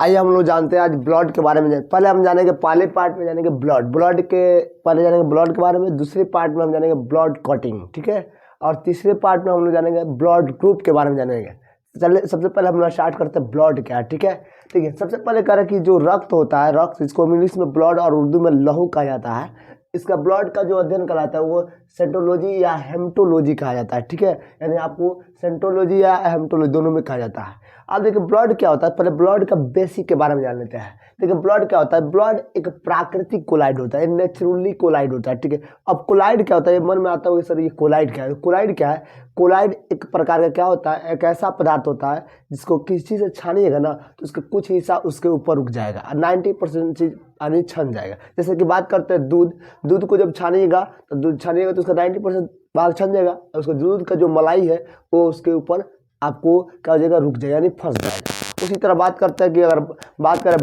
आइए हम लोग जानते हैं आज ब्लड के बारे में। पहले हम जानेंगे, पहले पार्ट में जानेंगे ब्लड के पहले जानेंगे ब्लड के बारे में। दूसरे पार्ट में हम जानेंगे ब्लड कटिंग, ठीक है। और तीसरे पार्ट में हम लोग जानेंगे ब्लड ग्रुप के बारे में जानेंगे। चलिए सबसे पहले हम लोग स्टार्ट करते हैं ब्लड क्या है, ठीक है। ठीक है, सबसे पहले कह रहे कि जो रक्त होता है, रक्त इसको इंग्लिश में ब्लड और उर्दू में लहू कहा जाता है। इसका ब्लड का जो अध्ययन कहलाता है वो सेंटोलॉजी या हेमटोलॉजी कहा जाता है, ठीक है। यानी आपको सेंटोलॉजी या हेमटोलॉजी दोनों में कहा जाता है। अब देखिए ब्लड क्या होता है, पहले ब्लड का बेसिक के बारे में जान लेते हैं। देखिए ब्लड क्या होता है, ब्लड एक प्राकृतिक कोलाइड होता है, नेचुरली कोलाइड होता है, ठीक है। अब कोलाइड क्या होता है, ये मन में आता होगा सर ये कोलाइड क्या है। कोलाइड क्या है, कोलाइड एक प्रकार का क्या होता है, एक ऐसा पदार्थ होता है जिसको किसी चीज़ से छानिएगा ना तो उसका कुछ हिस्सा उसके ऊपर रुक जाएगा, 90% चीज़ यानी छन जाएगा। जैसे कि बात करते हैं दूध को जब छानिएगा तो उसका 90% भाग छन जाएगा और उसका दूध का जो मलाई है वो उसके ऊपर आपको क्या हो जाएगा, रुक जाएगा यानी फंस जाएगा। उसी तरह बात करते हैं कि अगर बात करें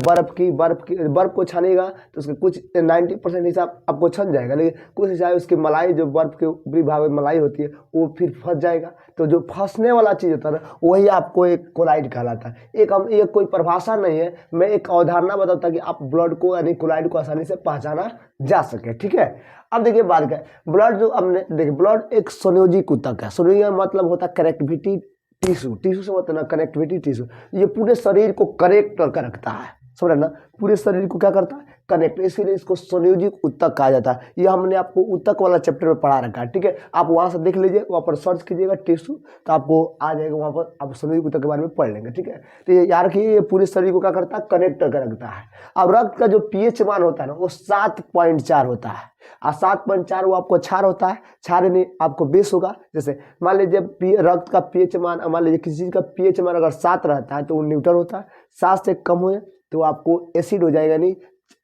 बर्फ़ को छानिएगा तो उसके कुछ 90% हिस्सा आपको छन जाएगा, लेकिन कुछ हिस्सा उसकी मलाई जो बर्फ़ के ऊपरी भाग में मलाई होती है वो फिर फंस जाएगा। तो जो फंसने वाला चीज़ होता है ना वही आपको एक कोलाइड कहलाता है। एक कोई परिभाषा नहीं है, मैं एक अवधारणा बताता कि आप ब्लड को यानी कोलाइड को आसानी से पहचाना जा सके, ठीक है। अब देखिए बात करें ब्लड जो हमने देखिए ब्लड एक संयोजिक ऊतक है। संयोजी मतलब होता है कनेक्टिविटी टिश्यू से मतलब ना कनेक्टिविटी टिश्यू, ये पूरे शरीर को कनेक्ट करके रखता है, समझ ना, पूरे शरीर को क्या करता है, कनेक्ट। इसलिए इसको संयोजिक ऊतक कहा जाता है। ये हमने आपको ऊतक वाला चैप्टर में पढ़ा रखा है, ठीक है। आप वहाँ से देख लीजिए, वहाँ पर सर्च कीजिएगा टिश्यू तो आपको आ जाएगा, वहाँ पर आप संयोजिक ऊतक के बारे में पढ़ लेंगे, ठीक है। तो ये याद रखिए ये पूरे शरीर को क्या करता है, कनेक्ट करके रखता है। अब रक्त का जो पीएच मान होता है ना वो 7.4 होता है, और 7.4 वो आपको क्षार होता है। क्षार यानी आपको बेस होगा। जैसे मान लीजिए रक्त का पीएच मान, मान लीजिए किसी चीज़ का पीएच मान अगर 7 रहता है तो वो न्यूट्रल होता है, 7 से कम हो तो आपको एसिड हो जाएगा यानी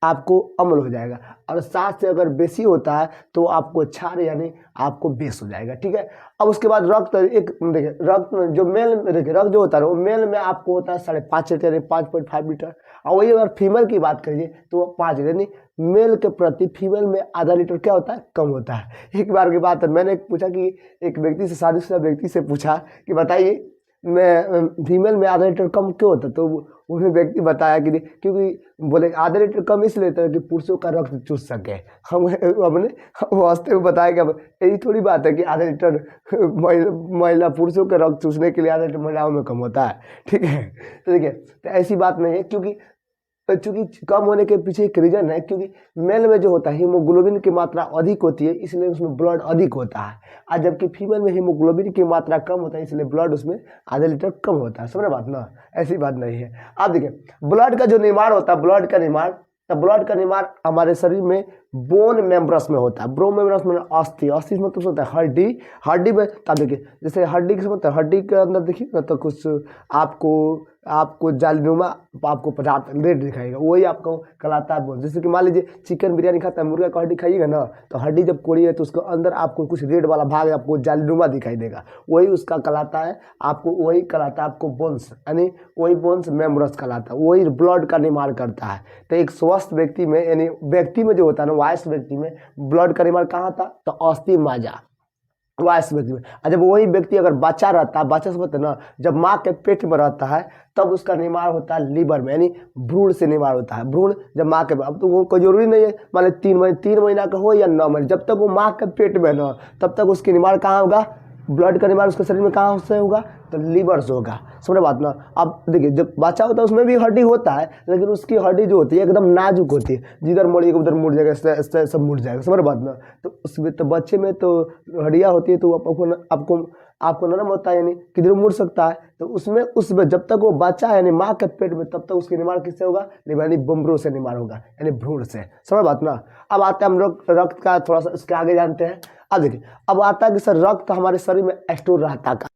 आपको अम्ल हो जाएगा, और 7 से अगर बेसी होता है तो आपको क्षार यानी आपको बेस हो जाएगा, ठीक है। अब उसके बाद रक्त एक देखिए रक्त जो मेल में देखिए रक्त जो होता है वो मेल में आपको होता है 5.5 लीटर यानी 5.5 लीटर, और वही अगर फीमेल की बात करिए तो 5 यानी मेल के प्रति फीमेल में आधा लीटर क्या होता है, कम होता है। एक बार की बात है, मैंने पूछा कि एक व्यक्ति से, शादीशुदा व्यक्ति से पूछा कि बताइए मैं फीमेल में आधा लीटर कम क्यों होता, तो उन्हें व्यक्ति बताया कि क्योंकि बोले आधा लीटर कम इसलिए होता है कि पुरुषों का रक्त चूस सके। हमने वास्तव में बताया कि अब यही थोड़ी बात है कि आधा लीटर महिला पुरुषों के रक्त चूसने के लिए आधा लीटर महिलाओं में कम होता है, ठीक है। तो देखिए तो ऐसी बात नहीं है, क्योंकि कम होने के पीछे एक रीजन है, क्योंकि मेल में जो होता है हीमोग्लोबिन की मात्रा अधिक होती है इसलिए उसमें ब्लड अधिक होता है, और जबकि फीमेल में हीमोग्लोबिन की मात्रा कम होता है इसलिए ब्लड उसमें आधा लीटर कम होता है। समझ बात ना, ऐसी बात नहीं है। आप देखिए ब्लड का जो निर्माण होता है, ब्लड का निर्माण हमारे शरीर में बोन मेम्ब्रस में होता है। बोन मेम्ब्रस में अस्थि मतलब होता है हड्डी में। तब देखिए जैसे हड्डी के मतलब हड्डी के अंदर देखिए ना तो कुछ आपको जालीनुमा आपको पदार्थ रेड दिखाएगा, वही आपको कहलाता है बोन। जैसे कि मान लीजिए चिकन बिरयानी खाता है, मुर्गा का हड्डी खाइएगा ना तो हड्डी जब कोड़िए तो उसके अंदर आपको कुछ रेड वाला भाग आपको जालीनुमा दिखाई देगा, वही उसका कहलाता है आपको बोन्स, यानी वही बोन्स मेम्ब्रस कहलाता है, वही ब्लड का निर्माण करता है। तो एक स्वस्थ व्यक्ति में यानी व्यक्ति में जो होता है ना वायस्क व्यक्ति में ब्लड का निर्माण कहाँ था, तो अस्थि माजा वायस्क व्यक्ति में। और जब वही व्यक्ति अगर बच्चा रहता है, बच्चा समझते ना, जब माँ के पेट में रहता है तब उसका निर्माण होता है लीवर में, यानी भ्रूण से निर्माण होता है। भ्रूण जब माँ के, अब तो वो कोई जरूरी नहीं है मान लीजिए 3 महीना का हो या 9 महीने, जब तक वो माँ के पेट में ना तब तक उसके निर्माण कहाँ होगा, ब्लड का निर्माण उसके शरीर में कहाँ से होगा, तो लीवर से होगा। समझ बात ना। अब देखिए जब बच्चा होता है उसमें भी हड्डी होता है, लेकिन उसकी हड्डी जो होती है एकदम नाजुक होती है, जिधर मोड़िएगा उधर मुड़ जाएगा, इससे सब मुड़ जाएगा। समझ बात ना। तो उसमें तो बच्चे में तो हड्डियाँ होती है तो आपको नरम होता है यानी किधर मुड़ सकता है। तो उसमें जब तक वो बच्चा है यानी माँ के पेट में तब तक उसके निर्माण किससे होगा, यानी बम्बरों से निर्माण होगा यानी भ्रूण से। समझ बात ना। अब आते हैं हम लोग रक्त का थोड़ा सा इसके आगे जानते हैं। अब देखिए अब आता है कि सर रक्त हमारे शरीर में स्टोर रहता का।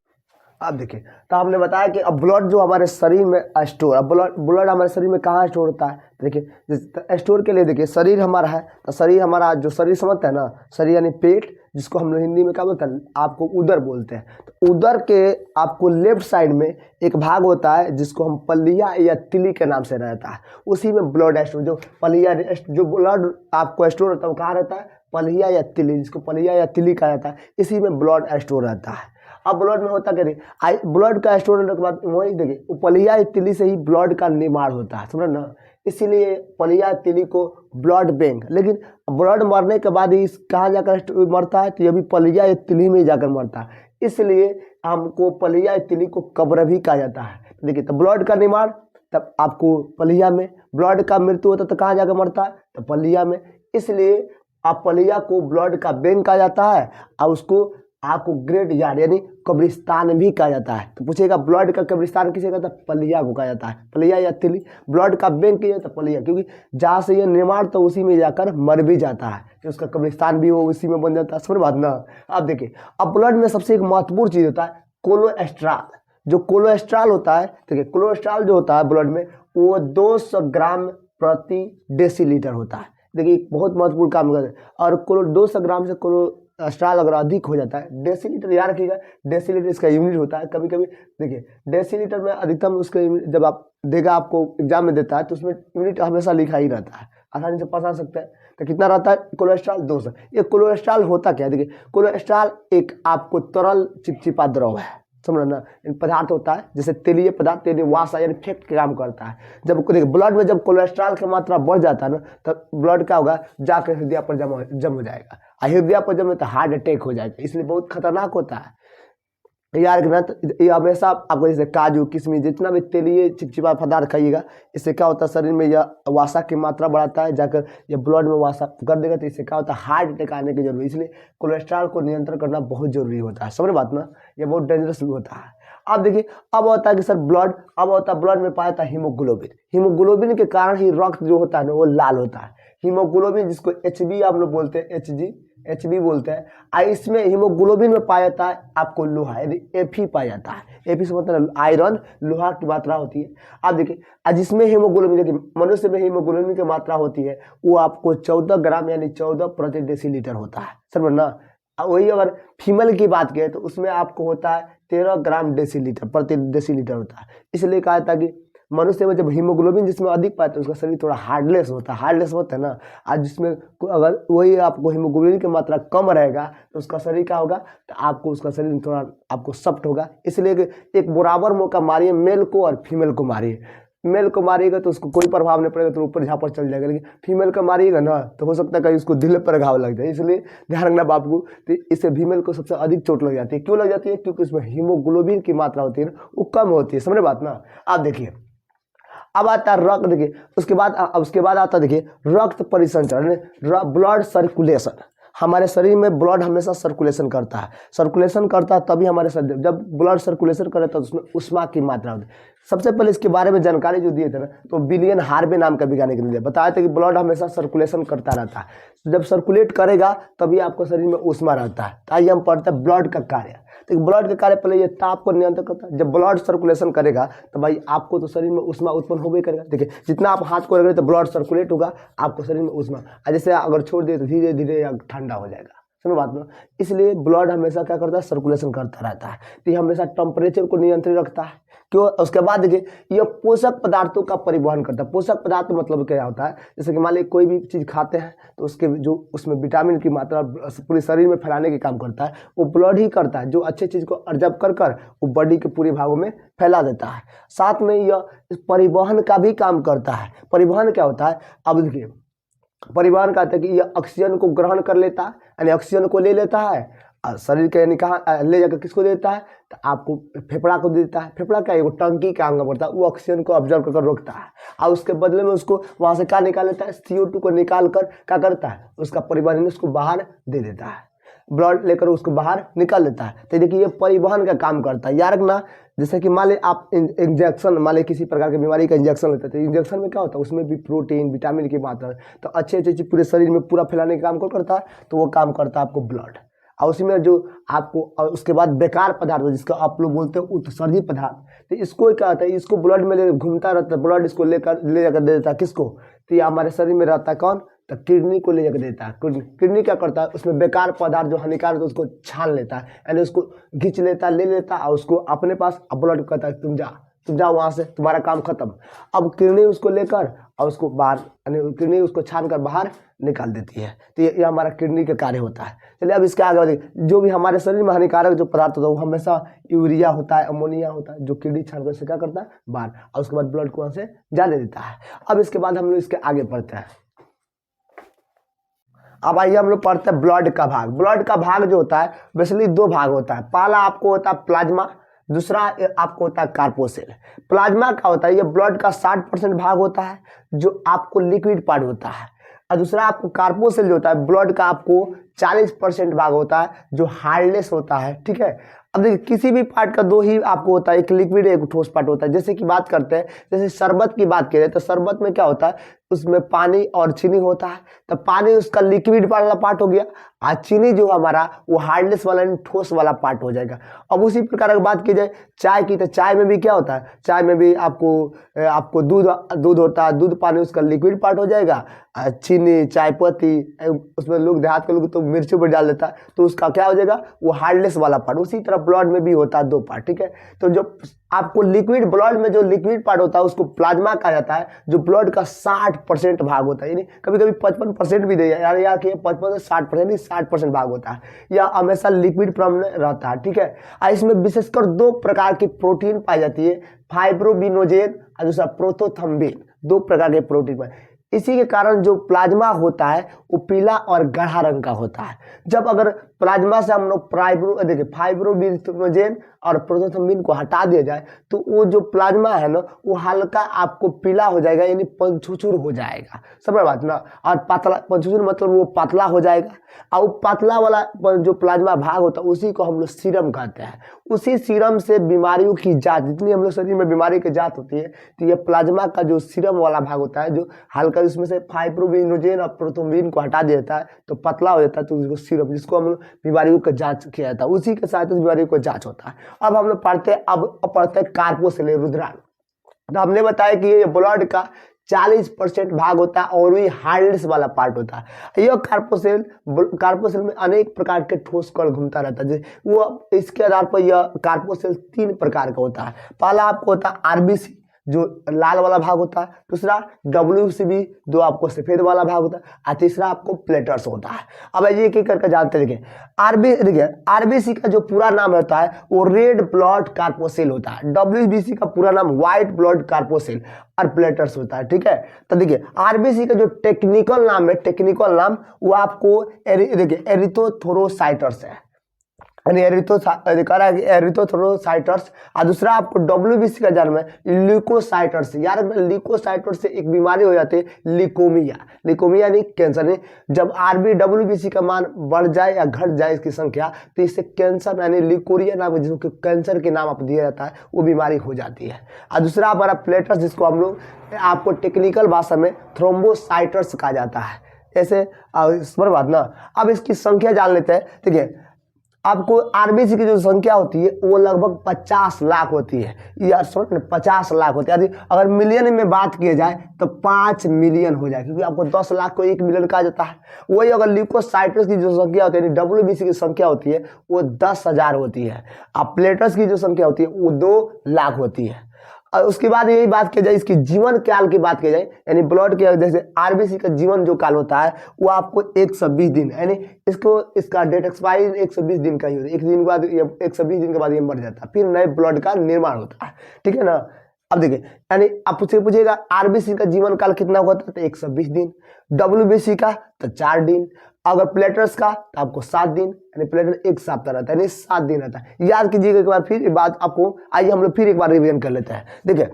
अब देखिए तो हमने बताया कि अब ब्लड जो हमारे शरीर में स्टोर, अब ब्लड हमारे शरीर में कहाँ स्टोर होता है, देखिए स्टोर के लिए देखिए शरीर हमारा है, तो शरीर हमारा जो शरीर समझते हैं ना, शरीर यानी पेट, जिसको हम लोग हिंदी में क्या बोलते हैं, आपको उदर बोलते हैं। तो उदर के आपको लेफ्ट साइड में एक भाग होता है जिसको हम पलिया या तिली के नाम से रहता है, उसी में ब्लड स्टोर, जो ब्लड आपको स्टोर होता है वो कहाँ रहता है, पलिया या तिली, जिसको पलिया या तिली कहा जाता है, इसी में ब्लड स्टोर रहता है। अब ब्लड में होता क्या देखिए, ब्लड का स्टोर होने के बाद वही देखिए उपलिया तिली से ही ब्लड का निर्माण होता है, समझ ना। इसीलिए पलिया तिली को ब्लड बैंक, लेकिन ब्लड मरने के बाद ही कहाँ जाकर मरता है, तो ये भी पलिया तिली में ही जाकर मरता है। इसलिए हमको पलिया तिली को कब्र भी कहा जाता है। देखिए तो ब्लड का निर्माण तब आपको पलिया में, ब्लड का मृत्यु होता तो कहाँ जाकर मरता है, तो पलिया में। इसलिए आप पलिया को ब्लड का बैंक कहा जाता है और उसको आपको ग्रेट यार्ड यानी कब्रिस्तान भी कहा जाता है। तो पूछेगा ब्लड का कब्रिस्तान किसे कहता है, पलिया को कहा जाता है। पलिया या तिली, ब्लड का बैंक किया जाता है पलिया, क्योंकि जहाँ से ये निर्माण तो उसी में जाकर मर भी जाता है, तो उसका कब्रिस्तान भी वो उसी में बन जाता है, समझ बात ना। अब देखिए अब ब्लड में सबसे एक महत्वपूर्ण चीज होता है कोलेस्ट्रॉल। जो कोलेस्ट्रॉल होता है, देखिए कोलेस्ट्रॉल जो होता है ब्लड में वो 200 ग्राम प्रति डेसीलीटर होता है। देखिए बहुत महत्वपूर्ण काम करता है। और 200 ग्राम से कोलेस्ट्रॉल अगर अधिक हो जाता है, डेसीलीटर याद रखिएगा, डेसीलीटर इसका यूनिट होता है। कभी कभी देखिए डेसीलीटर में अधिकतम उसका जब आप देगा आपको एग्जाम में देता है तो उसमें यूनिट हमेशा लिखा ही रहता है, आसानी से पता सकते हैं। तो कितना रहता है कोलेस्ट्रॉल 200। ये कोलेस्ट्रॉल होता क्या है, देखिए कोलेस्ट्रॉल एक आपको तरल चिपचिपा द्रव है, समझ ना। पदार्थ होता है जैसे तेलीय पदार्थ, तेलीय वासा यानी फैक्ट का काम करता है। जब देखिए ब्लड में जब कोलेस्ट्रॉल की मात्रा बढ़ जाता है ना, तब ब्लड क्या होगा, जाकर हृदय पर जम हो जाएगा, और हृदय पर जमे तो हार्ट अटैक हो जाएगा। इसलिए बहुत खतरनाक होता है यार रखना। तो ये हमेशा आपको जैसे काजू किशमिश जितना भी तेलीय चिपचिपा पदार्थ खाइएगा, इससे क्या होता है शरीर में यह वासा की मात्रा बढ़ाता है, जाकर ये ब्लड में वासा कर देगा, तो इससे क्या होता है हार्ट अटैक आने की जरूरी। इसलिए कोलेस्ट्रॉल को नियंत्रण करना बहुत जरूरी होता है, समझ बात ना। ये बहुत डेंजरस भी होता है। अब देखिए अब होता है कि सर ब्लड, अब होता है ब्लड में पाया जाता है हीमोग्लोबिन। हीमोग्लोबिन के कारण ही रक्त जो होता है ना वो लाल होता है। हीमोग्लोबिन जिसको HB आप लोग बोलते हैं, HB बोलते हैं। इसमें हीमोग्लोबिन में पाया जाता है आपको लोहा यानी Fe पाया जाता है। Fe से मतलब आयरन, लोहा की मात्रा होती है। अब देखिए जिसमें हीमोग्लोबिन, देखिए मनुष्य में हीमोग्लोबिन की मात्रा होती है वो आपको 14 ग्राम यानी 14 प्रति डेसीलीटर होता है, समझ ना। वही अगर फीमेल की बात करें तो उसमें आपको होता है 13 ग्राम डेसीलीटर प्रति डेसीलीटर होता है। इसलिए कहा था कि मनुष्य में जब हीमोग्लोबिन जिसमें अधिक पाते हैं उसका शरीर थोड़ा हार्डलेस होता है, हार्डलेस होता है ना। आज जिसमें अगर वही आपको हीमोग्लोबिन की मात्रा कम रहेगा तो उसका शरीर क्या होगा, तो आपको उसका शरीर थोड़ा आपको सॉफ्ट होगा। इसलिए एक बराबर मौका मारिए, मेल को और फीमेल को मारिए। मेल को मारिएगा तो उसको कोई प्रभाव नहीं पड़ेगा, तो ऊपर झापर चल जाएगा, लेकिन फीमेल को मारिएगा ना तो हो सकता है कहीं उसको दिल पर घाव लग जाए। इसलिए ध्यान रखना बाप को, तो इससे फीमेल को सबसे अधिक चोट लग जाती है। क्यों लग जाती है, क्योंकि उसमें हीमोग्लोबिन की मात्रा होती है ना वो कम होती है, समझ बात ना। आप देखिए अब आता है रक्त, देखिए उसके बाद आता है देखिए रक्त परिसंचरण, ब्लड सर्कुलेशन। हमारे शरीर में ब्लड हमेशा सर्कुलेशन करता है, सर्कुलेशन करता है तभी हमारे शरीर, जब ब्लड सर्कुलेशन करे तो उसमें उष्मा की मात्रा होती है। सबसे पहले इसके बारे में जानकारी जो दिए थे ना, तो विलियम हार्वे नाम का वैज्ञानिक ने बताया था कि ब्लड हमेशा सर्कुलेशन करता रहता है। जब सर्कुलेट करेगा तभी आपको शरीर में उष्मा रहता है। तो आइए हम पढ़ते हैं ब्लड का कार्य। तो ब्लड का कार्य पहले ये ताप को नियंत्रण करता है। जब ब्लड सर्कुलेशन करेगा तो भाई आपको तो शरीर में उष्मा उत्पन्न होबे करेगा। देखिए जितना आप हाथ को रगड़े तो ब्लड सर्कुलेट होगा, आपको शरीर में उष्मा, जैसे अगर छोड़ दिए तो धीरे धीरे ठंडा हो जाएगा, समझ बात ना। इसलिए ब्लड हमेशा क्या करता है, सर्कुलेशन करता रहता है। तो ये हमेशा टेम्परेचर को नियंत्रित रखता है। क्यों, उसके बाद देखिए यह पोषक पदार्थों का परिवहन करता है। पोषक पदार्थ मतलब क्या होता है, जैसे कि मान लीजिए कोई भी चीज़ खाते हैं तो उसके जो उसमें विटामिन की मात्रा पूरे शरीर में फैलाने के काम करता है, वो ब्लड ही करता है। जो अच्छे चीज़ को अर्जब कर कर वो बॉडी के पूरे भागों में फैला देता है। साथ में यह परिवहन का भी काम करता है। परिवहन क्या होता है, अब देखिए परिवहन का है कि यह ऑक्सीजन को ग्रहण कर लेता है, यानी ऑक्सीजन को ले लेता है और शरीर के यानी कहाँ ले जाकर किसको देता है, तो आपको फेफड़ा को देता है। फेफड़ा क्या है, वो टंकी का अंग पड़ता है, वो ऑक्सीजन को ऑब्जर्व कर रोकता है और उसके बदले में उसको वहाँ से क्या निकाल लेता है, CO2 को निकाल कर क्या करता है, उसका परिवहन उसको बाहर दे देता है, ब्लड लेकर उसको बाहर निकाल लेता है। तो देखिए ये परिवहन का काम करता है। याद रखना, जैसे कि मान ली आप इंजेक्शन, मान ली किसी प्रकार की बीमारी का इंजेक्शन लेते हैं तो इंजेक्शन में क्या होता है, उसमें भी प्रोटीन विटामिन की मात्रा, तो अच्छे चीज़ पूरे शरीर में पूरा फैलाने का काम कौन करता है, तो वो काम करता है आपको ब्लड। और उसी में जो आपको, और उसके बाद बेकार पदार्थ जिसको आप लोग बोलते हैं उत्सर्जी पदार्थ, तो इसको क्या होता है, इसको ब्लड में घूमता रहता है, ब्लड इसको ले जाकर दे देता है किसको, तो ये हमारे शरीर में रहता है कौन, तो किडनी को ले जाकर देता है। किडनी क्या करता है, उसमें बेकार पदार्थ जो हानिकारक उसको छान लेता है, यानी उसको खींच लेता है, ले लेता है और उसको अपने पास ब्लड कहता है तुम जा तुम जाओ वहाँ से, तुम्हारा काम खत्म। अब किडनी उसको लेकर और उसको बाहर, यानी किडनी उसको छान कर बाहर निकाल देती है। तो ये हमारा किडनी का कार्य होता है। चलिए अब इसके आगे बढ़िए। जो भी हमारे शरीर में हानिकारक जो पदार्थ होता है वो हमेशा यूरिया होता है, अमोनिया होता है, जो किडनी छान कर से क्या करता है बाहर, और उसके बाद ब्लड को वहाँ से जाने देता है। अब इसके बाद हम लोग इसके आगे पढ़ते हैं। अब आइए हम लोग पढ़ते हैं ब्लड का भाग। ब्लड का भाग जो होता है बेसिकली दो भाग होता है। पहला आपको होता है प्लाज्मा, दूसरा आपको होता है कार्पोसेल। प्लाज्मा का होता है ये ब्लड का 60% भाग होता है जो आपको लिक्विड पार्ट होता है, और दूसरा आपको कार्पोसेल जो होता है ब्लड का आपको 40% भाग होता है जो हार्डनेस होता है। ठीक है, अब देखिए किसी भी पार्ट का दो ही आपको होता है, एक लिक्विड एक ठोस पार्ट होता है। जैसे कि बात करते हैं, जैसे शरबत की बात करें तो शरबत में क्या होता है, उसमें पानी और चीनी होता है। तो पानी उसका लिक्विड वाला पार्ट हो गया, और चीनी जो हमारा वो हार्डनेस वाला ठोस वाला पार्ट हो जाएगा। अब उसी प्रकार की बात की जाए चाय की, तो चाय में भी क्या होता है, चाय में भी आपको दूध होता है, दूध पानी उसका लिक्विड पार्ट हो जाएगा। चीनी, चाय पत्ती, उसमें लोग देहात के लोग तो मिर्ची पर डाल देता है, तो उसका क्या हो जाएगा वो हार्डनेस वाला पार्ट। उसी तरह ब्लड में भी होता है दो पार्ट। ठीक है, तो जो आपको लिक्विड ब्लड में जो लिक्विड पार्ट होता है उसको प्लाज्मा कहा जाता है, जो ब्लड का 60% भाग होता है। यानी कभी कभी 55% भी दे यार कि 55 से 60%, 60% भाग होता है। यह हमेशा लिक्विड फॉर्म में रहता है। ठीक है, और इसमें विशेषकर दो प्रकार की प्रोटीन पाई जाती है, फाइब्रोबिनोजेन और दूसरा प्रोथोथम्बिन। दो प्रकार के प्रोटीन पाए, इसी के कारण जो प्लाज्मा होता है वो पीला और गाढ़ा रंग का होता है। जब अगर प्लाज्मा से हम लोग फाइब्रोबिनोजेन और प्रोथोथम्बिन को हटा दिया जाए तो वो जो प्लाज्मा है ना वो हल्का आपको पीला हो जाएगा, यानी पंचुचुर हो जाएगा। समझ बात ना, और पतला, पंचुचुर मतलब वो पतला हो जाएगा। और वो पतला वाला जो प्लाज्मा भाग होता है उसी को हम लोग सीरम कहते हैं। उसी सीरम से बीमारियों की जांच, जितनी हम लोग शरीर में बीमारी की जांच होती है तो ये प्लाज्मा का जो सीरम वाला भाग होता है, जो हल्का इसमें से फाइब्रोबिनोजेन और प्रोथोम्बिन को हटा देता है तो पतला हो जाता है, तो उसको सीरम, जिसको हम लोग बीमारियों का जांच किया जाता है, उसी के साथ उस बीमारियों को जांच होता है। अब हम लोग पढ़ते हैं, अब पढ़ते हैं कार्पोसेल रुधिराणु। तो हमने बताया कि ये ब्लड का 40% भाग होता है और वही हार्डनेस वाला पार्ट होता है। यह कार्पोसेल में अनेक प्रकार के ठोस कण घूमता रहता है। वो इसके आधार पर यह कार्पोसेल 3 प्रकार का होता है। पहला आपको होता है आरबीसी, जो लाल वाला भाग होता है, दूसरा WCB जो आपको सफेद वाला भाग होता है, और तीसरा आपको प्लेटर्स होता है। अब ये एक करके जानते देखिए। आरबीसी का जो पूरा नाम होता है वो रेड ब्लड कार्पोसेल होता है, WBC का पूरा नाम व्हाइट ब्लड कार्पोसेल और प्लेटर्स होता है। ठीक है, तो देखिए आरबीसी का जो टेक्निकल नाम है, टेक्निकल नाम वो आपको देखिए एरिथ्रोसाइटस है, एरिथ्रोसाइटस। और दूसरा आपको WBC का जन्म है ल्यूकोसाइटस। यार ल्यूकोसाइटस से एक बीमारी हो जाती है लिकोमिया, लिकोमिया नहीं कैंसर नहीं। जब WBC का मान बढ़ जाए या घट जाए इसकी संख्या तो इससे कैंसर यानी लिकोरिया नाम, जिसको कैंसर के नाम आप दिया जाता है, वो बीमारी हो जाती है। और दूसरा हमारा प्लेटर्स, जिसको हम लोग आपको टेक्निकल भाषा में थ्रोम्बोसाइटस कहा जाता है। ऐसे इस पर बात ना, अब इसकी संख्या जान लेते हैं। ठीक है, आपको आरबीसी की जो संख्या होती है वो लगभग 50 लाख होती है। यार सुन, 50 लाख होती है। अगर मिलियन में बात की जाए तो 5 मिलियन हो जाए, क्योंकि आपको 10 लाख को 1 मिलियन कहा जाता है। वही अगर ल्यूकोसाइटस की जो संख्या होती है, WBC की संख्या होती है वो 10,000 होती है। अब प्लेटर्स की जो संख्या होती है वो 2 लाख होती है। और उसके बाद यही बात की जाए, इसकी जीवन काल की बात की जाए, यानी ब्लड के जैसे आरबीसी का जीवन जो काल होता है वो आपको 120 दिन, यानी इसका डेट एक्सपायरी 120 दिन का ही होता है। 120 दिन के बाद ये मर जाता है, फिर नए ब्लड का निर्माण होता है। ठीक है ना। अब देखिए, यानी आप पूछिएगा आरबीसी का जीवन काल कितना होता है तो 120 दिन, WBC का तो 4 दिन, अगर प्लेटर्स का तो आपको 7 दिन, यानी प्लेटर 1 सप्ताह रहता है, यानी 7 दिन रहता है। याद कीजिएगा एक बार, फिर बात आपको आइए हम लोग फिर एक बार रिवीजन कर लेते हैं। देखिए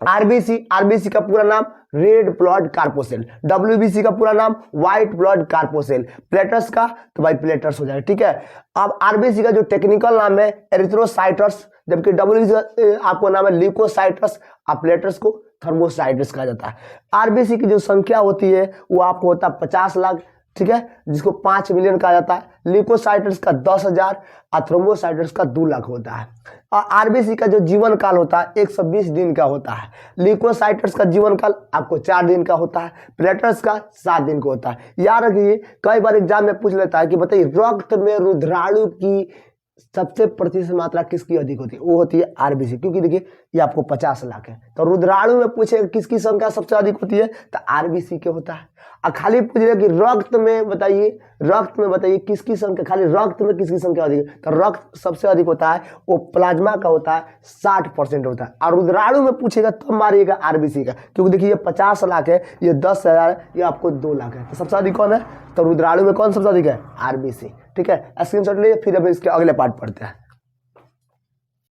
आरबीसी का पूरा नाम रेड ब्लड कार्पोसेल, WBC का पूरा नाम व्हाइट ब्लड कार्पोसेल, प्लेटर्स का तो भाई प्लेटर्स हो जाएगा। ठीक है, अब आरबीसी का जो टेक्निकल नाम है एरिथ्रोसाइटस, जबकि WBC आपको नाम है ल्यूकोसाइटस, आप प्लेटर्स को थर्मोसाइटस कहा जाता है। आरबीसी की जो संख्या होती है वो आपको होता है 50 लाख, ठीक है, जिसको 5 मिलियन कहा जाता है। ल्यूकोसाइटस का 10,000 और थ्रोम्बोसाइटस का 2 लाख होता है। और आरबीसी का जो जीवन काल होता है 120 दिन का होता है। ल्यूकोसाइटस का जीवन काल आपको 4 दिन का होता है, प्लेटर्स का 7 दिन का होता है। याद रखिए, कई बार एग्जाम में पूछ लेता है कि बताइए रक्त में रुधिराणु की सबसे प्रतिशत मात्रा किसकी अधिक होती है, वो होती है आरबीसी, क्योंकि देखिए ये आपको 50 लाख है। तो रुद्राणु में पूछेगा किसकी संख्या सबसे अधिक होती है, तो आरबीसी के होता है। और खाली पूछेगा कि रक्त में बताइए किसकी संख्या, खाली रक्त में किसकी संख्या अधिक है, तो रक्त सबसे अधिक होता है वो प्लाज्मा का होता है, 60% होता है। और रुद्राणु में पूछेगा तो मारिएगा आरबीसी का, क्योंकि देखिए ये 50 लाख है, ये 10,000 है, ये आपको 2 लाख है। तो सबसे अधिक कौन है, तो रुद्राणु में कौन सबसे अधिक है, आरबीसी। ठीक है, स्क्रीनशॉट लिए, फिर अब इसके अगले पार्ट पढ़ते हैं।